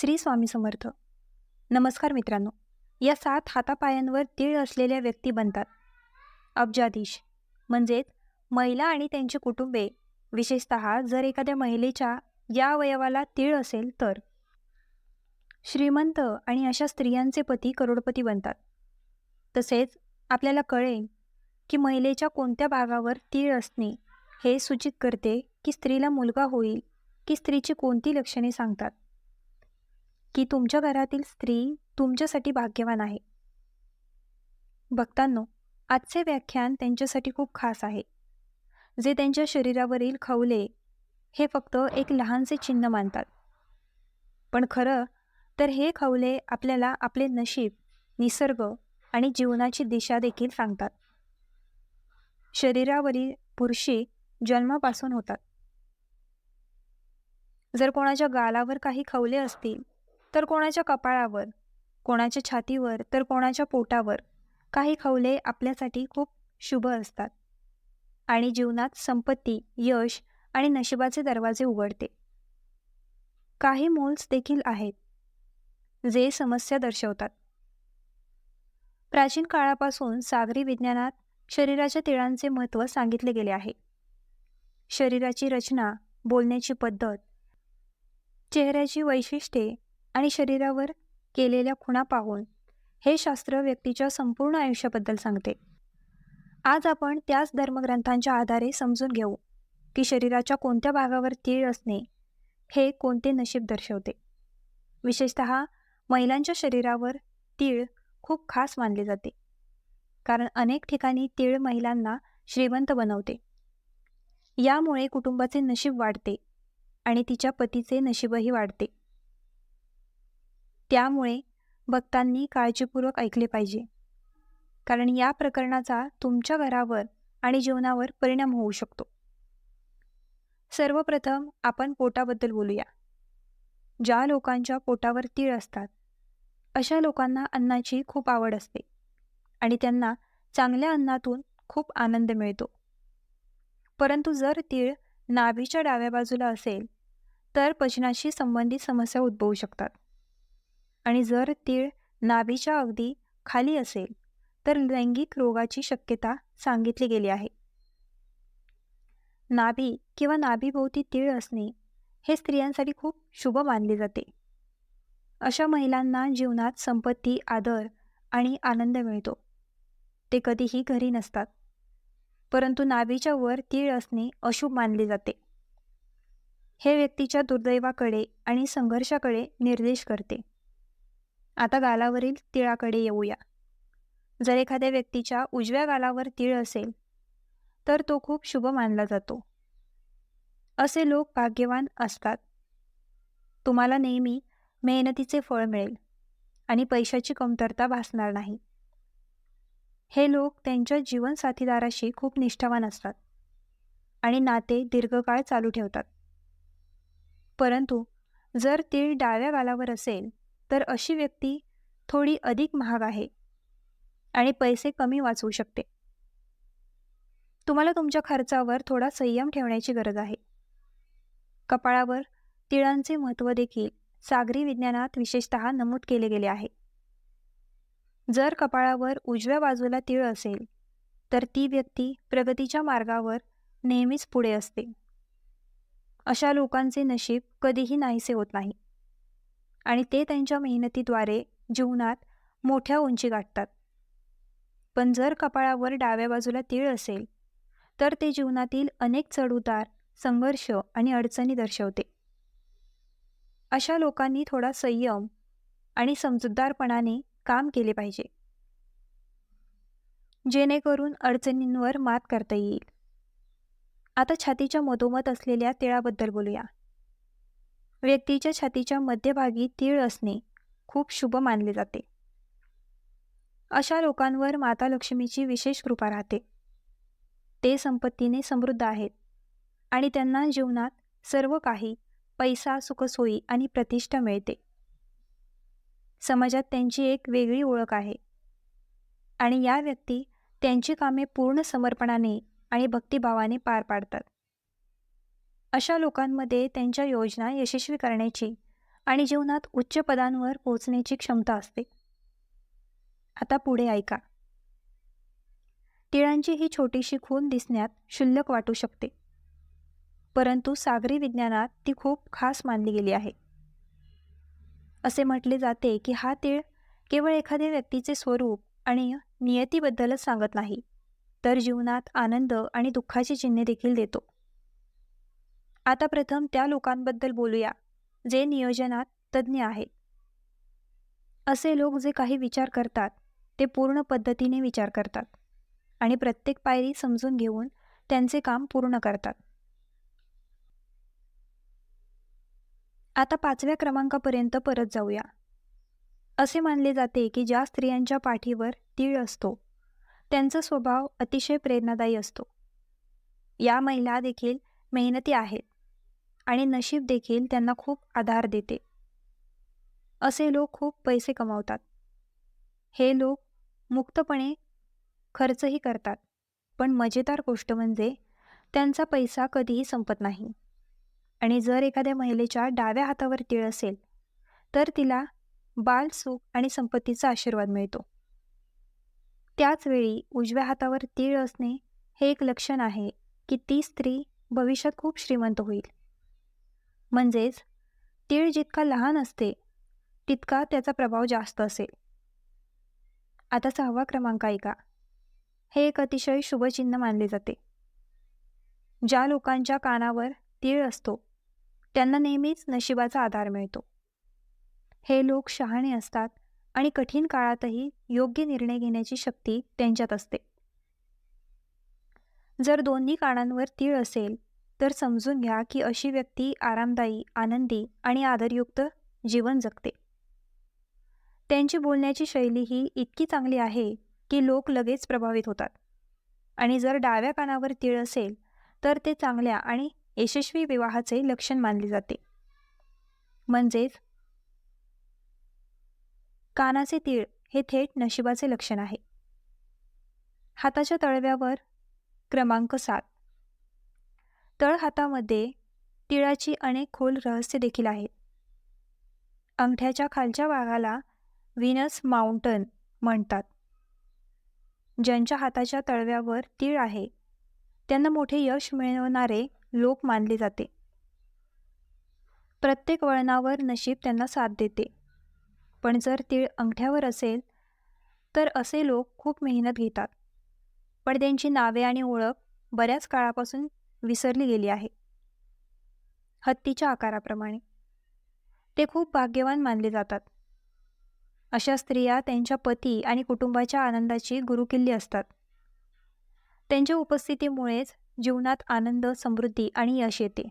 श्री स्वामी समर्थ. नमस्कार मित्रांनो. या 7 हातापायांवर तीळ असलेल्या व्यक्ती बनतात अब्जाधीश. म्हणजेच महिला आणि त्यांची कुटुंबे, विशेषतः जर एखाद्या महिलेच्या या अवयवाला तीळ असेल तर श्रीमंत आणि अशा स्त्रियांचे पती करोडपती बनतात. तसेच आपल्याला कळेल की महिलेच्या कोणत्या भागावर तीळ असणे हे सूचित करते की स्त्रीला मुलगा होईल, की स्त्रीची कोणती लक्षणे सांगतात की तुमच्या घरातील स्त्री तुमच्यासाठी भाग्यवान आहे. भक्तांनो, आजचे व्याख्यान त्यांच्यासाठी खूप खास आहे, जे त्यांच्या शरीरावरील खवले हे फक्त एक लहानसे चिन्ह मानतात. पण खरं तर हे खवले आपल्याला आपले नशीब, निसर्ग आणि जीवनाची दिशा देखील सांगतात. शरीरावरील बुरशी जन्मापासून होतात. जर कोणाच्या गालावर काही खवले असतील, तर कोणाच्या कपाळावर, कोणाच्या छातीवर, तर कोणाच्या पोटावर काही खवले आपल्यासाठी खूप शुभ असतात आणि जीवनात संपत्ती, यश आणि नशिबाचे दरवाजे उघडते. काही मोल्स देखील आहेत, जे समस्या दर्शवतात. प्राचीन काळापासून सागरी विज्ञानात शरीराच्या तिळांचे महत्त्व सांगितले गेले आहे. शरीराची रचना, बोलण्याची पद्धत, चेहऱ्याची वैशिष्ट्ये आणि शरीरावर केलेल्या खुणा पाहून हे शास्त्र व्यक्तीच्या संपूर्ण आयुष्याबद्दल सांगते. आज आपण त्याच धर्मग्रंथांच्या आधारे समजून घेऊ की शरीराच्या कोणत्या भागावर तीळ असणे हे कोणते नशीब दर्शवते. विशेषतः महिलांच्या शरीरावर तीळ खूप खास मानले जाते, कारण अनेक ठिकाणी तीळ महिलांना श्रीमंत बनवते. यामुळे कुटुंबाचे नशीब वाढते आणि तिच्या पतीचे नशीबही वाढते. त्यामुळे भक्तांनी काळजीपूर्वक ऐकले पाहिजे, कारण या प्रकरणाचा तुमच्या घरावर आणि जीवनावर परिणाम होऊ शकतो. सर्वप्रथम आपण पोटाबद्दल बोलूया. ज्या लोकांच्या पोटावर तीळ असतात, अशा लोकांना अन्नाची खूप आवड असते आणि त्यांना चांगल्या अन्नातून खूप आनंद मिळतो. परंतु जर तीळ नाभीच्या डाव्या बाजूला असेल तर पचनाशी संबंधित समस्या उद्भवू शकतात, आणि जर तीळ नाभीच्या अगदी खाली असेल तर लैंगिक रोगाची शक्यता सांगितली गेली आहे. नाभी किंवा नाभीभोवती तीळ असणे हे स्त्रियांसाठी खूप शुभ मानले जाते. अशा महिलांना जीवनात संपत्ती, आदर आणि आनंद मिळतो. ते कधीही घरी नसतात, परंतु नाभीच्या वर तीळ असणे अशुभ मानले जाते. हे व्यक्तीच्या दुर्दैवाकडे आणि संघर्षाकडे निर्देश करते. आता गालावरील तिळाकडे येऊया. जर एखाद्या व्यक्तीच्या उजव्या गालावर तीळ असेल तर तो खूप शुभ मानला जातो. असे लोक भाग्यवान असतात. तुम्हाला नेहमी मेहनतीचे फळ मिळेल आणि पैशाची कमतरता भासणार नाही. हे लोक त्यांच्या जीवनसाथीदाराशी खूप निष्ठावान असतात आणि नाते दीर्घकाळ चालू ठेवतात. परंतु जर तीळ डाव्या गालावर असेल तर अशी व्यक्ती थोडी अधिक महाग आहे आणि पैसे कमी वाचवू शकते. तुम्हाला तुमच्या खर्चावर थोडा संयम ठेवण्याची गरज आहे. कपाळावर तिळांचे महत्त्व देखील सागरी विज्ञानात विशेषतः नमूद केले गेले आहे. जर कपाळावर उजव्या बाजूला तीळ असेल तर ती व्यक्ती प्रगतीच्या मार्गावर नेहमीच पुढे असते. अशा लोकांचे नशीब कधीही नाहीसे होत नाही आणि ते त्यांच्या मेहनतीद्वारे जीवनात मोठ्या उंची गाठतात. पण जर कपाळावर डाव्या बाजूला तीळ असेल तर ते जीवनातील अनेक चढउतार, संघर्ष आणि अडचणी दर्शवते. अशा लोकांनी थोडा संयम आणि समजूतदारपणाने काम केले पाहिजे, जेणेकरून अडचणींवर मात करता येईल. आता छातीच्या मधोमध असलेल्या तिळाबद्दल बोलूया. व्यक्तीच्या छातीच्या मध्यभागी तीळ असणे खूप शुभ मानले जाते. अशा लोकांवर माता लक्ष्मीची विशेष कृपा राहते. ते संपत्तीने समृद्ध आहेत आणि त्यांना जीवनात सर्व काही, पैसा, सुखसोयी आणि प्रतिष्ठा मिळते. समाजात त्यांची एक वेगळी ओळख आहे आणि या व्यक्ती त्यांची कामे पूर्ण समर्पणाने आणि भक्तिभावाने पार पाडतात. अशा लोकांमध्ये त्यांच्या योजना यशस्वी करण्याची आणि जीवनात उच्च पदांवर पोहोचण्याची क्षमता असते. आता पुढे ऐका. तिळांची ही छोटीशी खूण दिसण्यात क्षुल्लक वाटू शकते, परंतु सागरी विज्ञानात ती खूप खास मानली गेली आहे. असे म्हटले जाते की हा तीळ केवळ एखाद्या व्यक्तीचे स्वरूप आणि नियतीबद्दलच सांगत नाही, तर जीवनात आनंद आणि दुःखाची चिन्हे देखील देतो. आता प्रथम त्या लोकांबद्दल बोलूया जे नियोजनात तज्ज्ञ आहेत. असे लोक जे काही विचार करतात ते पूर्ण पद्धतीने विचार करतात आणि प्रत्येक पायरी समजून घेऊन त्यांचे काम पूर्ण करतात. आता 5व्या क्रमांकापर्यंत परत जाऊया. असे मानले जाते की ज्या स्त्रियांच्या पाठीवर तीळ असतो त्यांचा स्वभाव अतिशय प्रेरणादायी असतो. या महिला देखील मेहनती आहेत आणि नशीब देखील त्यांना खूप आधार देते. असे लोक खूप पैसे कमावतात. हे लोक मुक्तपणे खर्चही करतात, पण मजेदार गोष्ट म्हणजे त्यांचा पैसा कधीही संपत नाही. आणि जर एखाद्या महिलेच्या डाव्या हातावर तीळ असेल तर तिला बाल सुख आणि संपत्तीचा आशीर्वाद मिळतो. त्याच वेळी उजव्या हातावर तीळ असणे हे एक लक्षण आहे की ती स्त्री भविष्यात खूप श्रीमंत होईल. म्हणजेच तीळ जितका लहान असते तितका त्याचा प्रभाव जास्त असेल. आता 6वा क्रमांक ऐका. हे एक अतिशय शुभचिन्ह मानले जाते. ज्या लोकांच्या कानावर तीळ असतो त्यांना नेहमीच नशिबाचा आधार मिळतो. हे लोक शहाणे असतात आणि कठीण काळातही योग्य निर्णय घेण्याची शक्ती त्यांच्यात असते. जर दोन्ही कानांवर तीळ असेल तर समजून घ्या की अशी व्यक्ती आरामदायी, आनंदी आणि आदरयुक्त जीवन जगते. त्यांची बोलण्याची शैली ही इतकी चांगली आहे की लोक लगेच प्रभावित होतात. आणि जर डाव्या कानावर तीळ असेल तर ते चांगल्या आणि यशस्वी विवाहाचे लक्षण मानले जाते. म्हणजेच कानाचे तीळ हे थेट नशिबाचे लक्षण आहे. हाताच्या तळव्यावर क्रमांक 7. तळहातामध्ये तिळाची अनेक खोल रहस्य देखील आहेत. अंगठ्याच्या खालच्या भागाला व्हीनस माउंटन म्हणतात. ज्यांच्या हाताच्या तळव्यावर तीळ आहे त्यांना मोठे यश मिळवणारे लोक मानले जाते. प्रत्येक वळणावर नशीब त्यांना साथ देते. पण जर तीळ अंगठ्यावर असेल तर असे लोक खूप मेहनत घेतात, पण त्यांची नावे आणि ओळख बऱ्याच काळापासून विसरली गेली आहे. हत्तीच्या आकाराप्रमाणे ते खूप भाग्यवान मानले जातात. अशा स्त्रिया त्यांच्या पती आणि कुटुंबाच्या आनंदाची गुरुकिल्ली असतात. त्यांच्या उपस्थितीमुळेच जीवनात आनंद, समृद्धी आणि यश येते.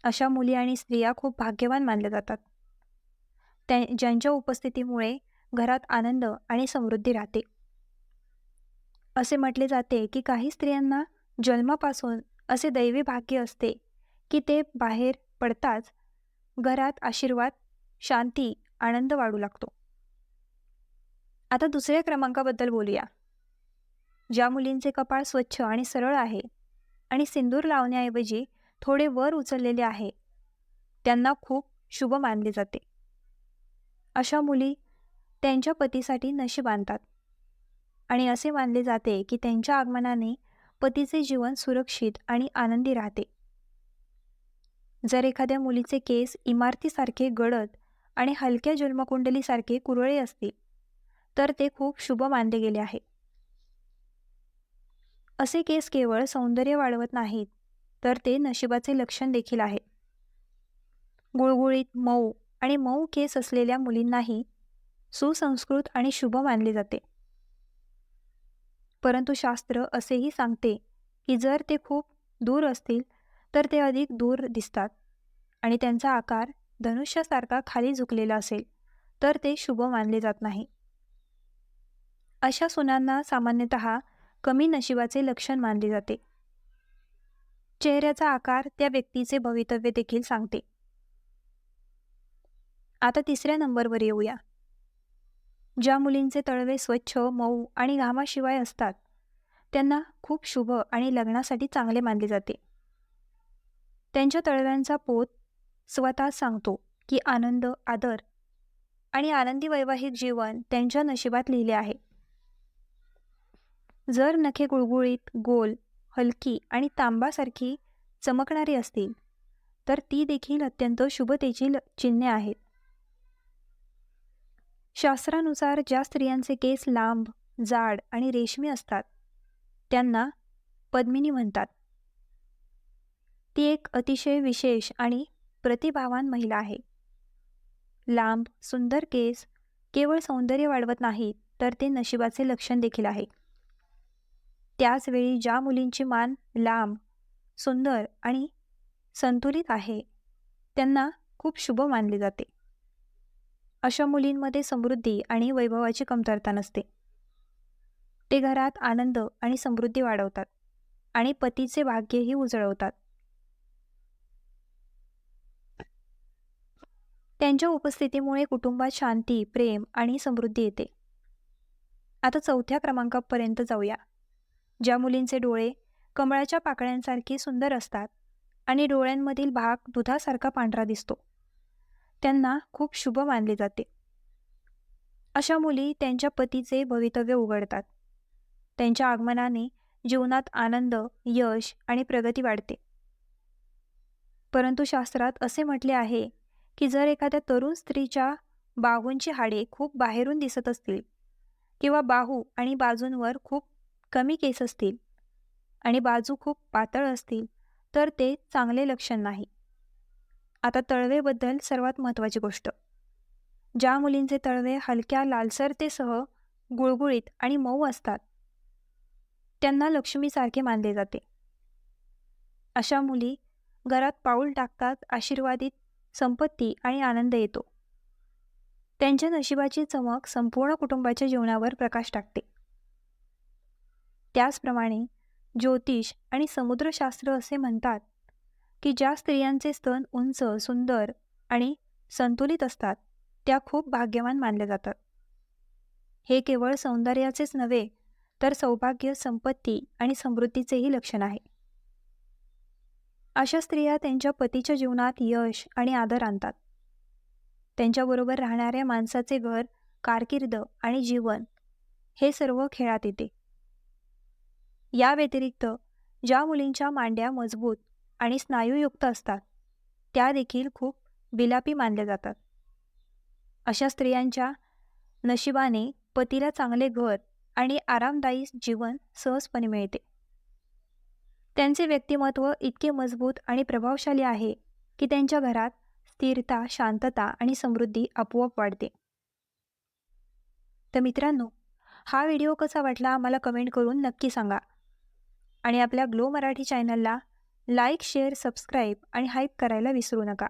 अशा मुली आणि स्त्रिया खूप भाग्यवान मानल्या जातात, ज्यांच्या उपस्थितीमुळे घरात आनंद आणि समृद्धी राहते. असे म्हटले जाते की काही स्त्रियांना जन्मापासून असे दैवी भाग्य असते की ते बाहेर पडताच घरात आशीर्वाद, शांती, आनंद वाढू लागतो. आता 2ऱ्या क्रमांकाबद्दल बोलूया. ज्या मुलींचे कपाळ स्वच्छ आणि सरळ आहे आणि सिंदूर लावण्याऐवजी थोडे वर उचललेले आहे त्यांना खूप शुभ मानले जाते. अशा मुली त्यांच्या पतीसाठी नशीब आणतात आणि असे मानले जाते की त्यांच्या आगमनाने पतीचे जीवन सुरक्षित आणि आनंदी राहते. जर एखाद्या मुलीचे केस इमारतीसारखे गडद आणि हलक्या जन्मकुंडलीसारखे कुरळे असतील तर ते खूप शुभ मानले गेले आहे. असे केस केवळ सौंदर्य वाढवत नाहीत तर ते नशिबाचे लक्षण देखील आहे. गुळगुळीत, मऊ आणि मऊ केस असलेल्या मुलींनाही सुसंस्कृत आणि शुभ मानले जाते. परंतु शास्त्र असेही सांगते की जर ते खूप दूर असतील तर ते अधिक दूर दिसतात आणि त्यांचा आकार धनुष्यासारखा खाली झुकलेला असेल तर ते शुभ मानले जात नाही. अशा सुनांना सामान्यतः कमी नशिबाचे लक्षण मानले जाते. चेहऱ्याचा आकार त्या व्यक्तीचे भवितव्य देखील सांगते. आता 3ऱ्या नंबरवर येऊया. ज्या मुलींचे तळवे स्वच्छ, मऊ आणि घामाशिवाय असतात त्यांना खूप शुभ आणि लग्नासाठी चांगले मानले जाते. त्यांच्या तळव्यांचा पोत स्वतः सांगतो की आनंद, आदर आणि आनंदी वैवाहिक जीवन त्यांच्या नशिबात लिहिले आहे. जर नखे गुळगुळीत, गोल, हलकी आणि तांबासारखी चमकणारी असतील, तर ती देखील अत्यंत शुभतेची चिन्हे आहेत. शास्त्रानुसार ज्या स्त्रियांचे केस लांब, जाड आणि रेशमी असतात, त्यांना पद्मिनी म्हणतात. ती एक अतिशय विशेष आणि प्रतिभावान महिला आहे. लांब, सुंदर केस केवळ सौंदर्य वाढवत नाहीत, तर ते नशिबाचे लक्षण देखील आहे. त्याचवेळी ज्या मुलींची मान लांब, सुंदर आणि संतुलित आहे, त्यांना खूप शुभ मानले जाते. अशा मुलींमध्ये समृद्धी आणि वैभवाची कमतरता नसते. ते घरात आनंद आणि समृद्धी वाढवतात आणि पतीचे भाग्यही उजळवतात. त्यांच्या उपस्थितीमुळे कुटुंबात शांती, प्रेम आणि समृद्धी येते. आता 4थ्या क्रमांकापर्यंत जाऊया. ज्या मुलींचे डोळे कमळाच्या पाकळ्यांसारखे सुंदर असतात आणि डोळ्यांमधील भाग दुधासारखा पांढरा दिसतो, त्यांना खूप शुभ मानले जाते. अशा मुली त्यांच्या पतीचे भवितव्य उघडतात. त्यांच्या आगमनाने जीवनात आनंद, यश आणि प्रगती वाढते. परंतु शास्त्रात असे म्हटले आहे की जर एखाद्या तरुण स्त्रीच्या बाहूंची हाडे खूप बाहेरून दिसत असतील किंवा बाहू आणि बाजूंवर खूप कमी केस असतील आणि बाजू खूप पातळ असतील, तर ते चांगले लक्षण नाही. आता तळवेबद्दल सर्वात महत्त्वाची गोष्ट. ज्या मुलींचे तळवे हलक्या लालसरतेसह गुळगुळीत आणि मऊ असतात, त्यांना लक्ष्मीसारखे मानले जाते. अशा मुली घरात पाऊल टाकतात, आशीर्वादित संपत्ती आणि आनंद येतो. त्यांच्या नशिबाची चमक संपूर्ण कुटुंबाच्या जीवनावर प्रकाश टाकते. त्याचप्रमाणे ज्योतिष आणि समुद्रशास्त्र असे म्हणतात की ज्या स्त्रियांचे स्तन उंच, सुंदर आणि संतुलित असतात, त्या खूप भाग्यवान मानल्या जातात. हे केवळ सौंदर्याचेच नव्हे, तर सौभाग्य, संपत्ती आणि समृद्धीचेही लक्षण आहे. अशा स्त्रिया त्यांच्या पतीच्या जीवनात यश आणि आदर आणतात. त्यांच्याबरोबर राहणाऱ्या माणसाचे घर, कारकीर्द आणि जीवन हे सर्व खेळात येते. या व्यतिरिक्त ज्या मुलींच्या मांड्या मजबूत आणि स्नायूयुक्त असतात, त्या देखील खूप विलापी मानल्या जातात. अशा स्त्रियांच्या नशिबाने पतीला चांगले घर आणि आरामदायी जीवन सहजपणे मिळते. त्यांचे व्यक्तिमत्व इतके मजबूत आणि प्रभावशाली आहे की त्यांच्या घरात स्थिरता, शांतता आणि समृद्धी आपोआप वाढते. तर मित्रांनो, हा व्हिडिओ कसा वाटला मला कमेंट करून नक्की सांगा. आणि आपल्या ग्लो मराठी चॅनलला लाईक, शेअर, सबस्क्राईब आणि हाईप करायला विसरू नका.